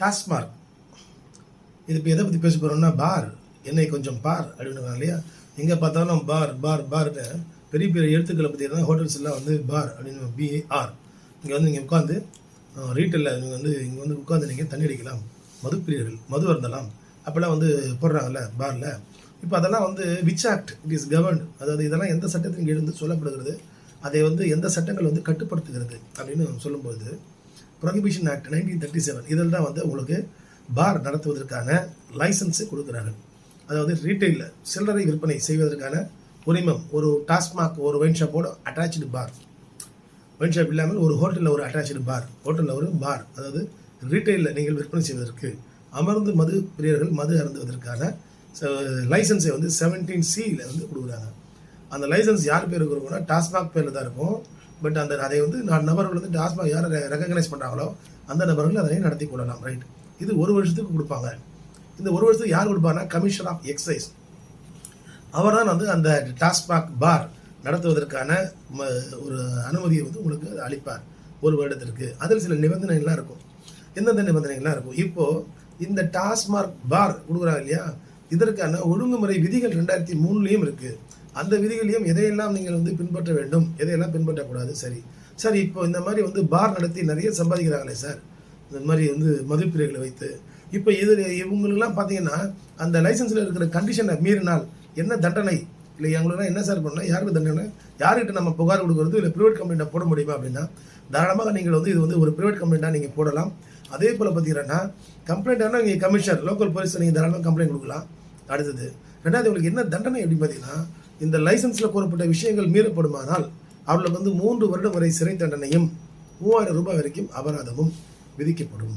டாஸ்மார்க் இது இப்போ எதை பற்றி பேச போகிறோம்னா பார் என்னை கொஞ்சம் பார் அப்படின்னு இல்லையா. எங்கே பார்த்தாலும் பார் பார் பார்னு பெரிய பெரிய எழுத்துக்களை பார்த்தீங்கன்னா ஹோட்டல்ஸ் எல்லாம் வந்து பார் அப்படின்னு பிஆர். இங்கே வந்து நீங்கள் உட்காந்து ரீட்டெயிலில் இங்கே வந்து உட்காந்து நீங்கள் தண்ணி அடிக்கலாம், மதுப்பிரியர்கள் மது அருந்தலாம் அப்போல்லாம் வந்து போடுறாங்கல்ல பாரில். இப்போ அதெல்லாம் வந்து which act it is governed, அதாவது இதெல்லாம் எந்த சட்டத்தின் கீழ் வந்து சொல்லப்படுகிறது, அதை வந்து எந்த சட்டங்கள் வந்து கட்டுப்படுத்துகிறது அப்படின்னு சொல்லும்போது ப்ரொஹிபிஷன் ஆக்ட் 1937 இதில் தான் வந்து உங்களுக்கு பார் நடத்துவதற்கான லைசன்ஸு கொடுக்குறாங்க. அதாவது ரீட்டெயிலில் சில்லறை விற்பனை செய்வதற்கான உரிமம். ஒரு டாஸ்மாக் ஒரு ஒயின் ஷாப்போட அட்டாச்சு பார், ஒயின் ஷாப் இல்லாமல் ஒரு ஹோட்டலில் ஒரு அட்டாச்சு பார், ஹோட்டலில் ஒரு பார், அதாவது ரீட்டெயிலில் நீங்கள் விற்பனை செய்வதற்கு அமர்ந்து மது பிரியர்கள் மது அருந்துவதற்கான லைசன்ஸை வந்து 17C வந்து கொடுக்குறாங்க. அந்த லைசன்ஸ் யார் பேருக்கு இருக்கும்னா டாஸ்மாக் பேரில் தான் இருக்கும். பட் அதை வந்து நபர்கள் வந்து டாஸ்மாக் யாரை ரெகக்னைஸ் பண்ணுறாங்களோ அந்த நபர்கள் அதனை நடத்தி கொள்ளலாம். ரைட், இது 1 வருஷத்துக்கு கொடுப்பாங்க. இந்த 1 வருஷத்துக்கு யார் கொடுப்பாங்கன்னா கமிஷனர் ஆஃப் எக்ஸைஸ், அவர் தான் வந்து அந்த டாஸ்மாக் பார் நடத்துவதற்கான ஒரு அனுமதியை வந்து உங்களுக்கு அளிப்பார் 1 வருடத்திற்கு. அதில் சில நிபந்தனைகள்லாம் இருக்கும். எந்தெந்த நிபந்தனைகள்லாம் இருக்கும்? இப்போது இந்த டாஸ்மாக் பார் கொடுக்குறாங்க இல்லையா, இதற்கான ஒழுங்குமுறை விதிகள் 2003 இருக்குது. அந்த விதிகளையும் எதையெல்லாம் நீங்கள் வந்து பின்பற்ற வேண்டும், எதையெல்லாம் பின்பற்றக்கூடாது. சரி இப்போ இந்த மாதிரி வந்து பார் நடத்தி நிறைய சம்பாதிக்கிறாங்களே சார், இந்த மாதிரி வந்து மதுப்பிரியர்களை வைத்து. இப்போ இவங்களுக்குலாம் பார்த்தீங்கன்னா அந்த லைசன்ஸில் இருக்கிற கண்டிஷனை மீறினால் என்ன தண்டனை இல்லை, எங்களுக்குலாம் என்ன சார் பண்ணலாம், யாருக்கு தண்டனை, யார்கிட்ட நம்ம புகார் கொடுக்குறது, இல்லை ப்ரைவேட் கம்ப்ளைண்ட்டாக போட முடியுமா அப்படின்னா தாராளமாக நீங்கள் வந்து இது வந்து ஒரு ப்ரைவேட் கம்ப்ளைண்ட்டாக நீங்கள் போடலாம். அதே போல் பார்த்தீங்கன்னா கம்ப்ளைண்ட்டானா நீங்கள் கமிஷனர் லோக்கல் போலீஸில் நீங்கள் தாராளமாக கம்ப்ளைண்ட் கொடுக்கலாம். அடுத்தது 2வது உங்களுக்கு என்ன தண்டனை அப்படின்னு பார்த்தீங்கன்னா இந்த லைசன்ஸில் கூறப்பட்ட விஷயங்கள் மீறப்படுமானால் அவர்களுக்கு வந்து 3 வருடம் வரை சிறை தண்டனையும் 3000 ரூபாய் வரைக்கும் அபராதமும் விதிக்கப்படும்.